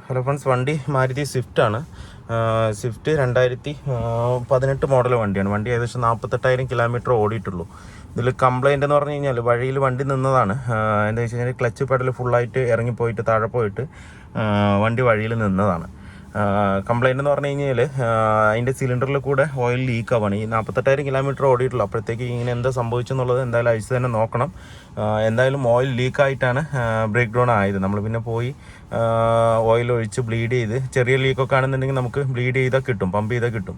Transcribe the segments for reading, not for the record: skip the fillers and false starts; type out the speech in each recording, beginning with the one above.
Hello friends, വണ്ടി Maruti Swift ആണ്. Swift 2018 model വണ്ടിയാണ്. വണ്ടി ഏകദേശം 48,000 കിലോമീറ്റർ ഓടിയിട്ടുള്ളൂ. ഇതിൽ കംപ്ലൈൻറ്റ് എന്ന് പറഞ്ഞു കഴിഞ്ഞാൽ വഴിയിൽ വണ്ടി നിന്നതാണ്. എന്താ വെച്ച് കഴിഞ്ഞാൽ ക്ലച്ച് പെഡൽ ഫുള്ളായിട്ട് ഇറങ്ങിപ്പോയിട്ട് താഴെ പോയിട്ട് വണ്ടി വഴിയിൽ നിന്നതാണ്. കംപ്ലൈൻറ്റ് എന്ന് പറഞ്ഞു കഴിഞ്ഞാൽ അതിൻ്റെ സിലിണ്ടറിൽ കൂടെ ഓയിൽ ലീക്ക് ആവുകയാണ്. ഈ 48,000 കിലോമീറ്റർ ഓടിയിട്ടുള്ളൂ. അപ്പോഴത്തേക്ക് ഇങ്ങനെ എന്താ സംഭവിച്ചെന്നുള്ളത് എന്തായാലും അഴിച്ച് തന്നെ നോക്കണം. എന്തായാലും ഓയിൽ ലീക്കായിട്ടാണ് ബ്രേക്ക് ഡൗൺ ആയത്. നമ്മൾ പിന്നെ പോയി ഓയിൽ ഒഴിച്ച് ബ്ലീഡ് ചെയ്ത്, ചെറിയ ലീക്കൊക്കെ ആണെന്നുണ്ടെങ്കിൽ നമുക്ക് ബ്ലീഡ് ചെയ്താൽ കിട്ടും, പമ്പ് ചെയ്താൽ കിട്ടും.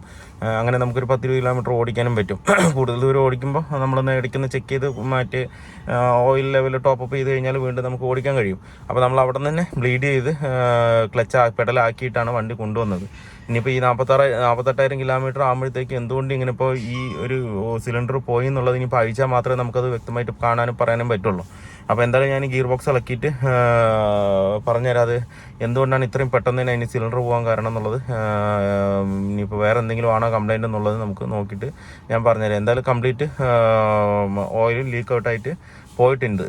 അങ്ങനെ നമുക്കൊരു 10-20 കിലോമീറ്റർ ഓടിക്കാനും പറ്റും. കൂടുതൽ ദൂരം ഓടിക്കുമ്പോൾ നമ്മളൊന്ന് ഇടയ്ക്കൊന്ന് ചെക്ക് ചെയ്ത് മാറ്റി ഓയിൽ ലെവൽ ടോപ്പപ്പ് ചെയ്ത് കഴിഞ്ഞാൽ വീണ്ടും നമുക്ക് ഓടിക്കാൻ കഴിയും. അപ്പോൾ നമ്മൾ അവിടെ നിന്ന് തന്നെ ബ്ലീഡ് ചെയ്ത് ക്ലച്ച് പെഡലാക്കിയിട്ടാണ് വണ്ടി കൊണ്ടുവന്നത്. ഇനിയിപ്പോൾ ഈ 48,000 കിലോമീറ്റർ ആകുമ്പോഴത്തേക്ക് എന്തുകൊണ്ട് ഇങ്ങനെ ഇപ്പോൾ ഈ ഒരു സിലിണ്ടർ പോയി എന്നുള്ളത് ഇനിയിപ്പോൾ അഴിച്ചാൽ മാത്രമേ നമുക്കത് വ്യക്തമായിട്ട് കാണാനും പറയാനും പറ്റുള്ളൂ. അപ്പോൾ എന്തായാലും ഞാൻ ഗിയർ ബോക്സ് ഇളക്കിയിട്ട് പറഞ്ഞുതരാം അത് എന്തുകൊണ്ടാണ് ഇത്രയും പെട്ടെന്ന് തന്നെ അതിന് സിലിണ്ടർ പോകാൻ കാരണം എന്നുള്ളത്. ഇനിയിപ്പോൾ വേറെ എന്തെങ്കിലും ആണോ കംപ്ലൈൻറ്റ് എന്നുള്ളത് നമുക്ക് നോക്കിയിട്ട് ഞാൻ പറഞ്ഞുതരാം. എന്തായാലും കംപ്ലീറ്റ് ഓയിൽ ലീക്ക് ഔട്ടായിട്ട് പോയിട്ടുണ്ട്.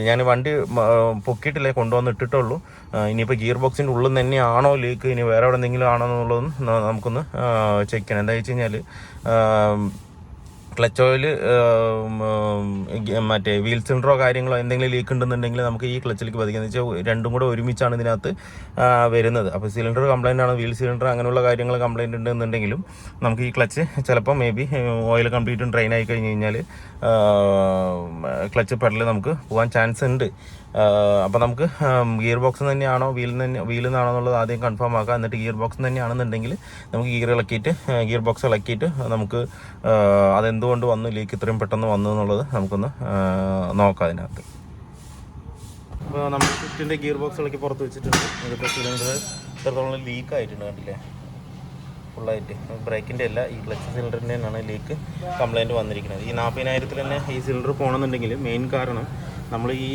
ഞാൻ വണ്ടി പൊക്കിയിട്ടില്ല, കൊണ്ടുവന്ന് ഇട്ടിട്ടുള്ളൂ. ഇനിയിപ്പോൾ ഗിയർ ബോക്സിൻ്റെ ഉള്ളിൽ തന്നെയാണോ ലീക്ക്, ഇനി വേറെ എവിടെ എന്തെങ്കിലും ആണോ എന്നുള്ളതും നമുക്കൊന്ന് ചെക്ക് ചെയ്യണം. എന്താ വെച്ച് കഴിഞ്ഞാൽ ക്ലച്ച് ഓയിൽ മറ്റേ വീൽ സിലിണ്ടറോ കാര്യങ്ങളോ എന്തെങ്കിലും ലീക്ക് ഉണ്ടെന്നുണ്ടെങ്കിൽ നമുക്ക് ഈ ക്ലച്ചിലേക്ക് പതിക്കുക. എന്ന് വെച്ചാൽ രണ്ടും കൂടെ ഒരുമിച്ചാണ് ഇതിനകത്ത് വരുന്നത്. അപ്പോൾ സിലിണ്ടർ കംപ്ലൈൻ്റ് ആണ്, വീൽ സിലിണ്ടർ അങ്ങനെയുള്ള കാര്യങ്ങൾ കംപ്ലൈൻറ്റ് ഉണ്ടെന്നുണ്ടെങ്കിലും നമുക്ക് ഈ ക്ലച്ച് ചിലപ്പോൾ മേ ബി ഓയിൽ കംപ്ലീറ്റും ഡ്രെയിൻ ആയി കഴിഞ്ഞ് കഴിഞ്ഞാൽ ക്ലച്ച് പെഡൽ നമുക്ക് പോകാൻ ചാൻസ് ഉണ്ട്. അപ്പോൾ നമുക്ക് ഗിയർ ബോക്സ് തന്നെയാണോ വീലിൽ നിന്നാണോ എന്നുള്ളത് ആദ്യം കൺഫേം ആക്കുക. എന്നിട്ട് ഗിയർ ബോക്സ് തന്നെയാണെന്നുണ്ടെങ്കിൽ നമുക്ക് ഗിയർ ബോക്സ് ഇളക്കിയിട്ട് നമുക്ക് അതെന്തുകൊണ്ട് വന്നു, ലീക്ക് ഇത്രയും പെട്ടെന്ന് വന്നു എന്നുള്ളത് നമുക്കൊന്ന് നോക്കാം അതിനകത്ത്. അപ്പോൾ നമ്മൾ സ്വിഫ്റ്റിൻ്റെ ഗിയർ ബോക്സ് ഇളക്കി പുറത്ത് വെച്ചിട്ടുണ്ട്. ഇതിപ്പോൾ സിലിണ്ടർ ഇത്രത്തോളം ലീക്ക് ആയിട്ടുണ്ട്, കണ്ടില്ലേ, ഫുള്ളായിട്ട്. ബ്രേക്കിൻ്റെ അല്ല, ഈ ക്ലച്ച് സിലിണ്ടറിൻ്റെ തന്നെയാണ് ലീക്ക് കംപ്ലൈൻറ്റ് വന്നിരിക്കുന്നത്. ഈ 40,000 തന്നെ ഈ സിലിണ്ടർ പോകണമെന്നുണ്ടെങ്കിൽ മെയിൻ കാരണം നമ്മൾ ഈ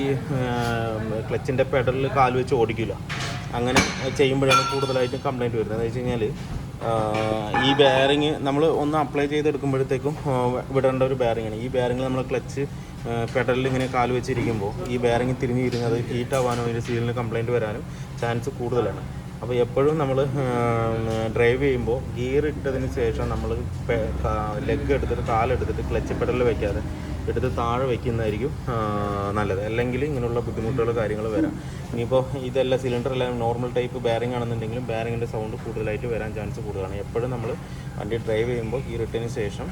ക്ലച്ചിൻ്റെ പെഡലിൽ കാല് വെച്ച് ഓടിക്കില്ല. അങ്ങനെ ചെയ്യുമ്പോഴാണ് കൂടുതലായിട്ടും കംപ്ലൈൻറ്റ് വരുന്നത്. എന്ന് വെച്ച് കഴിഞ്ഞാൽ ഈ ബെയറിങ് നമ്മൾ ഒന്ന് അപ്ലൈ ചെയ്തെടുക്കുമ്പോഴത്തേക്കും വിടേണ്ട ഒരു ബെയറിങ്ങാണ്. ഈ ബെയറിങ് നമ്മൾ ക്ലച്ച് പെഡലിൽ ഇങ്ങനെ കാല് വെച്ചിരിക്കുമ്പോൾ ഈ ബെയറിങ് തിരിഞ്ഞിരുന്ന് അത് ഹീറ്റ് ആവാനോ അതിൻ്റെ സീലിന് കംപ്ലൈൻറ്റ് വരാനും ചാൻസ് കൂടുതലാണ്. അപ്പോൾ എപ്പോഴും നമ്മൾ ഡ്രൈവ് ചെയ്യുമ്പോൾ ഗിയർ ഇട്ടതിന് ശേഷം നമ്മൾ ലെഗ് എടുത്തിട്ട് കാലെടുത്തിട്ട് ക്ലച്ച് പെഡലിൽ വയ്ക്കാതെ എടുത്ത് താഴെ വയ്ക്കുന്നതായിരിക്കും നല്ലത്. അല്ലെങ്കിൽ ഇങ്ങനെയുള്ള ബുദ്ധിമുട്ടുകൾ കാര്യങ്ങൾ വരാം. ഇനിയിപ്പോൾ ഇതെല്ലാം സിലിണ്ടറെല്ലാം നോർമൽ ടൈപ്പ് ബെയറിംഗ് ആണെന്നുണ്ടെങ്കിലും ബെയറിങ്ങിൻ്റെ സൗണ്ട് കൂടുതലായിട്ട് വരാൻ ചാൻസ് കൂടുതലാണ്. എപ്പോഴും നമ്മൾ വണ്ടി ഡ്രൈവ് ചെയ്യുമ്പോൾ ഗിയർ ഇട്ടതിന് ശേഷം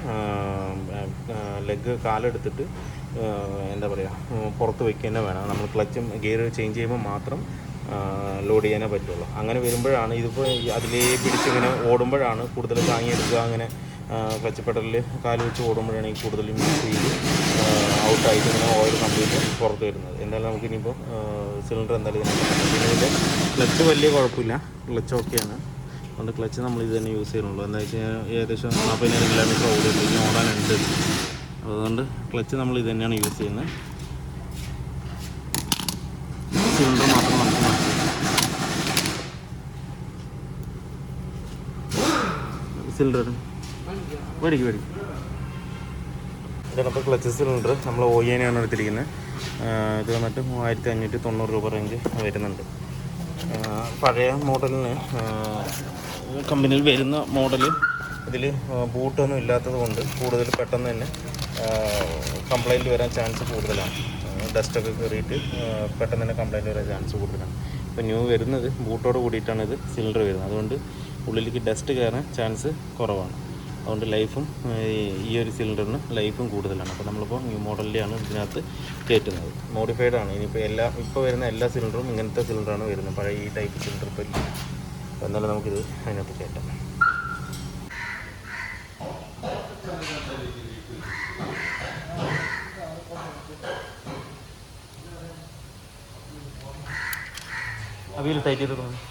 ലെഗ് കാലെടുത്തിട്ട് എന്താ പറയുക പുറത്ത് വയ്ക്കുക തന്നെ വേണം. നമ്മൾ ക്ലച്ചും ഗിയർ ചേഞ്ച് ചെയ്യുമ്പോൾ മാത്രം ലോഡ് ചെയ്യാനേ പറ്റുള്ളൂ. അങ്ങനെ വരുമ്പോഴാണ് ഇതിപ്പോൾ അതിലേ പിടിച്ചിങ്ങനെ ഓടുമ്പോഴാണ് കൂടുതൽ താങ്ങിയെടുക്കുക. അങ്ങനെ ക്ലച്ച് പെഡലിൽ കാല് വെച്ച് ഓടുമ്പോഴാണ് ഈ കൂടുതലും സ്പീഡ് ഔട്ടായിട്ട് ഇങ്ങനെ ഓയിൽ കംപ്ലീറ്റ് പുറത്ത് വരുന്നത്. എന്തായാലും നമുക്ക് ഇനിയിപ്പോൾ സിലിണ്ടർ എന്തായാലും പിന്നെ ഇതിൻ്റെ ക്ലച്ച് വലിയ കുഴപ്പമില്ല, ക്ലച്ച് ഓക്കെയാണ്. അതുകൊണ്ട് ക്ലച്ച് നമ്മൾ ഇത് തന്നെ യൂസ് ചെയ്യുന്നുള്ളൂ. എന്താ വെച്ച് കഴിഞ്ഞാൽ ഏകദേശം 40,000 കിലോമീറ്റർ ഓടിയുണ്ട്, ഇനി ഓടാനുണ്ട്. അതുകൊണ്ട് ക്ലച്ച് നമ്മൾ ഇത് തന്നെയാണ് യൂസ് ചെയ്യുന്നത്. സിലിണ്ടർ മാത്രം നമുക്ക് സിലിണ്ടർ മേടിക്കും. ഇതാണ് ഇപ്പോൾ ക്ലച്ച് സിലിണ്ടർ. നമ്മൾ OEN-ആണ് എടുത്തിരിക്കുന്നത്. ഇത് വന്നിട്ട് 3,590 രൂപ റേഞ്ച് വരുന്നുണ്ട്. പഴയ മോഡലിന് കമ്പനിയിൽ വരുന്ന മോഡൽ ഇതിൽ ബൂട്ടൊന്നും ഇല്ലാത്തത് കൊണ്ട് കൂടുതൽ പെട്ടെന്ന് തന്നെ കംപ്ലൈൻറ്റ് വരാൻ ചാൻസ് കൂടുതലാണ്. ഡസ്റ്റൊക്കെ കയറിയിട്ട് പെട്ടെന്ന് തന്നെ കംപ്ലൈൻറ്റ് വരാൻ ചാൻസ് കൂടുതലാണ്. ഇപ്പോൾ ന്യൂ വരുന്നത് ബൂട്ടോട് കൂടിയിട്ടാണ് ഇത് സിലിണ്ടർ വരുന്നത്. അതുകൊണ്ട് ഉള്ളിലേക്ക് ഡസ്റ്റ് കയറാൻ ചാൻസ് കുറവാണ്. അതുകൊണ്ട് ലൈഫും ഈ ഒരു സിലിണ്ടറിന് ലൈഫും കൂടുതലാണ്. അപ്പോൾ നമ്മളിപ്പോൾ ന്യൂ മോഡലിലാണ് ഇതിനകത്ത് കയറ്റുന്നത്. മോഡിഫൈഡ് ആണ്. ഇനിയിപ്പോൾ ഇപ്പോൾ വരുന്ന എല്ലാ സിലിണ്ടറും ഇങ്ങനത്തെ സിലിണ്ടറാണ് വരുന്നത്. പഴയ ഈ ടൈപ്പ് സിലിണ്ടർ ഇപ്പോൾ ഇല്ല. അപ്പോൾ എന്നാലും നമുക്കിത് അതിനകത്ത് കയറ്റാം. വീൽ ടൈറ്റ് ചെയ്ത് കൊടുക്കണം.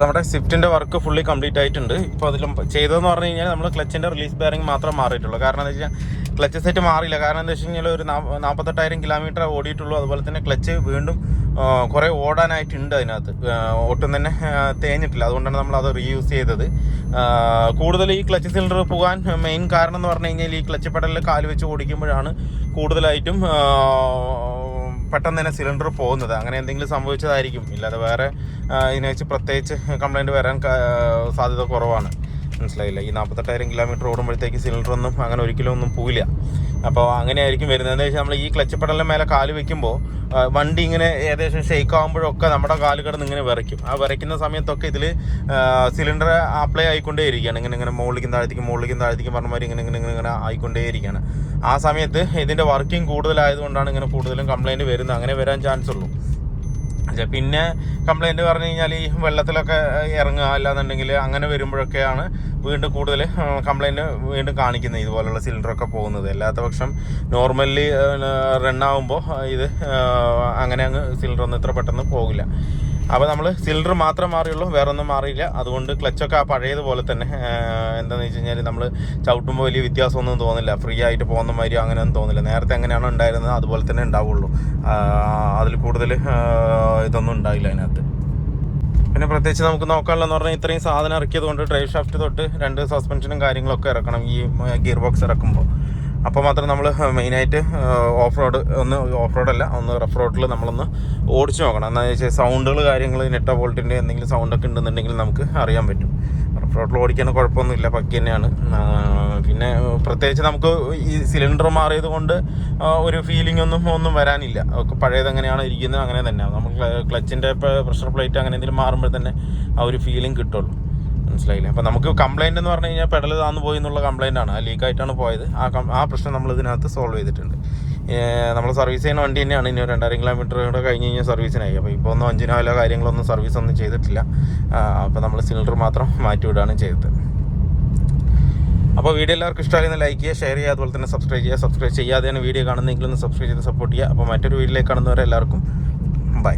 നമ്മുടെ സ്വിഫ്റ്റിൻ്റെ വർക്ക് ഫുള്ളി കംപ്ലീറ്റ് ആയിട്ടുണ്ട്. ഇപ്പോൾ അതിലും ചെയ്തതെന്ന് പറഞ്ഞു കഴിഞ്ഞാൽ നമ്മൾ ക്ലച്ചിൻ്റെ റിലീസ് ബെയറിംഗ് മാത്രം മാറിയിട്ടുള്ളൂ. കാരണം എന്താ വെച്ച് കഴിഞ്ഞാൽ ക്ലച്ച് സെറ്റ് മാറിയില്ല. കാരണം എന്താ വെച്ച് കഴിഞ്ഞാൽ ഒരു 48,000 കിലോമീറ്റർ ഓടിയിട്ടുള്ളൂ. അതുപോലെ തന്നെ ക്ലച്ച് വീണ്ടും കുറേ ഓടാനായിട്ടുണ്ട് അതിനകത്ത്, ഒട്ടും തന്നെ തേഞ്ഞിട്ടില്ല. അതുകൊണ്ടാണ് നമ്മൾ അത് റീയൂസ് ചെയ്തത്. കൂടുതൽ ഈ ക്ലച്ച് സിലിണ്ടർ പോകാൻ മെയിൻ കാരണം എന്ന് പറഞ്ഞു കഴിഞ്ഞാൽ ഈ ക്ലച്ച് പെഡലിൽ കാല് വെച്ച് ഓടിക്കുമ്പോഴാണ് കൂടുതലായിട്ടും പെട്ടെന്ന് തന്നെ സിലിണ്ടർ പോകുന്നത്. അങ്ങനെ എന്തെങ്കിലും സംഭവിച്ചതായിരിക്കും, ഇല്ലാതെ വേറെ ഇതിനെ വെച്ച് പ്രത്യേകിച്ച് കംപ്ലൈൻറ്റ് വരാൻ സാധ്യത കുറവാണ്. മനസ്സിലായില്ല. ഈ 48,000 കിലോമീറ്റർ ഓടുമ്പോഴത്തേക്ക് സിലിണ്ടറൊന്നും അങ്ങനെ ഒരിക്കലും ഒന്നും പോവില്ല. അപ്പോൾ അങ്ങനെയായിരിക്കും വരുന്നത്. എന്താ വെച്ചാൽ നമ്മൾ ഈ ക്ലച്ച് പെഡലിൻ്റെ മേലെ കാല് വയ്ക്കുമ്പോൾ വണ്ടി ഇങ്ങനെ ഏകദേശം ഷെയ്ക്ക് ആകുമ്പോഴൊക്കെ നമ്മുടെ കാല് കിടന്ന് ഇങ്ങനെ വിറയ്ക്കും. ആ വിറയ്ക്കുന്ന സമയത്തൊക്കെ ഇതിൽ സിലിണ്ടർ അപ്ലൈ ആയിക്കൊണ്ടേ ഇരിക്കുകയാണ്. ഇങ്ങനെ മുകളിലേക്കും താഴത്തേക്കും പറഞ്ഞ മാതിരി ഇങ്ങനെ ആയിക്കൊണ്ടേ ഇരിക്കുകയാണ്. ആ സമയത്ത് ഇതിൻ്റെ വർക്കിംഗ് കൂടുതലായതുകൊണ്ടാണ് ഇങ്ങനെ കൂടുതലും കംപ്ലൈൻറ്റ് വരുന്നത്. അങ്ങനെ വരാൻ ചാൻസ് ഉള്ളൂ. പിന്നെ കംപ്ലൈൻറ്റ് പറഞ്ഞു കഴിഞ്ഞാൽ ഈ വെള്ളത്തിലൊക്കെ ഇറങ്ങുക, അല്ലാന്നുണ്ടെങ്കിൽ അങ്ങനെ വരുമ്പോഴൊക്കെയാണ് വീണ്ടും കൂടുതൽ കംപ്ലൈൻറ്റ് വീണ്ടും കാണിക്കുന്നത്, ഇതുപോലുള്ള സിലിണ്ടറൊക്കെ പോകുന്നത്. അല്ലാത്ത പക്ഷം നോർമലി റണ്ണാകുമ്പോൾ ഇത് അങ്ങനെ അങ്ങ് സിലിണ്ടറൊന്നും ഇത്ര പെട്ടെന്ന് പോകില്ല. അപ്പോൾ നമ്മൾ സിലിണ്ടർ മാത്രം മാറിയുള്ളൂ, വേറെ ഒന്നും മാറിയില്ല. അതുകൊണ്ട് ക്ലച്ചൊക്കെ ആ പഴയതുപോലെ തന്നെ. എന്താണെന്ന് വെച്ച് കഴിഞ്ഞാൽ നമ്മൾ ചവിട്ടുമ്പോൾ വലിയ വ്യത്യാസമൊന്നും തോന്നില്ല, ഫ്രീ ആയിട്ട് പോകുന്ന മാതിരി അങ്ങനെയൊന്നും തോന്നില്ല. നേരത്തെ എങ്ങനെയാണോ ഉണ്ടായിരുന്നത് അതുപോലെ തന്നെ ഉണ്ടാവുള്ളൂ, അതിൽ കൂടുതൽ ഇതൊന്നും ഉണ്ടായില്ല അതിനകത്ത്. പിന്നെ പ്രത്യേകിച്ച് നമുക്ക് നോക്കാനുള്ളതെന്ന് പറഞ്ഞാൽ ഇത്രയും സാധനം ഇറക്കിയത് കൊണ്ട് ഡ്രൈവ് ഷാഫ്റ്റ് തൊട്ട് 2 സസ്പെൻഷനും കാര്യങ്ങളൊക്കെ ഇറക്കണം ഈ ഗിയർ ബോക്സ് ഇറക്കുമ്പോൾ. അപ്പോൾ മാത്രം നമ്മൾ മെയിനായിട്ട് ഓഫ് റഫ് റോഡിൽ നമ്മളൊന്ന് ഓടിച്ചു നോക്കണം. എന്താണെന്ന് വെച്ചാൽ സൗണ്ടുകൾ കാര്യങ്ങൾ നെറ്റ വോൾട്ടിൻ്റെ എന്തെങ്കിലും സൗണ്ടൊക്കെ ഉണ്ടെന്നുണ്ടെങ്കിൽ നമുക്ക് അറിയാൻ പറ്റും. റഫ് റോഡിൽ ഓടിക്കാൻ കുഴപ്പമൊന്നുമില്ല, പക്കി തന്നെയാണ്. പിന്നെ പ്രത്യേകിച്ച് നമുക്ക് ഈ സിലിണ്ടർ മാറിയത് കൊണ്ട് ഒരു ഫീലിംഗ് ഒന്നും വരാനില്ല. ഒക്കെ പഴയത് എങ്ങനെയാണ് ഇരിക്കുന്നത് അങ്ങനെ തന്നെ. നമുക്ക് ക്ലച്ചിൻ്റെ പ്രഷർ പ്ലേറ്റ് അങ്ങനെ എന്തെങ്കിലും മാറുമ്പോൾ തന്നെ ആ ഒരു ഫീലിംഗ് കിട്ടുള്ളൂ. മനസ്സിലായില്ലേ? അപ്പോൾ നമുക്ക് കംപ്ലൈൻറ്റ് എന്ന് പറഞ്ഞു കഴിഞ്ഞാൽ പെഡൽ താന്ന് പോയി എന്നുള്ള കംപ്ലൈൻറ്റാണ്, ആ ലീക്കായിട്ടാണ് പോയത്. ആ പ്രശ്നം നമ്മൾ ഇതിനകത്ത് സോൾവ് ചെയ്തിട്ടുണ്ട്. നമ്മൾ സർവീസ് ചെയ്യുന്ന വണ്ടി തന്നെയാണ്. ഇനി 2000 കിലോമീറ്റർ കൂടെ കഴിഞ്ഞ് കഴിഞ്ഞാൽ സർവീസിനായി. അപ്പോൾ ഇപ്പോൾ ഒന്നും 5 നാലോ കാര്യങ്ങളൊന്നും സർവീസൊന്നും ചെയ്തിട്ടില്ല. അപ്പോൾ നമ്മൾ സിലിണ്ടർ മാത്രം മാറ്റി വിടുകയാണ് ചെയ്തത്. അപ്പോൾ വീഡിയോ എല്ലാവർക്കും ഇഷ്ടമായിരുന്ന ലൈക്ക് ചെയ്യുക, ഷെയർ ചെയ്യുക, അതുപോലെ തന്നെ സബ്സ്ക്രൈബ് ചെയ്യാതെയാണ് വീഡിയോ കാണുന്നതെങ്കിൽ ഒന്ന് സബ്സ്ക്രൈബ് ചെയ്ത് സപ്പോർട്ട് ചെയ്യുക. അപ്പോൾ മറ്റൊരു വീഡിയോയിലേക്ക് കാണുന്നവരെ എല്ലാവർക്കും ബൈ.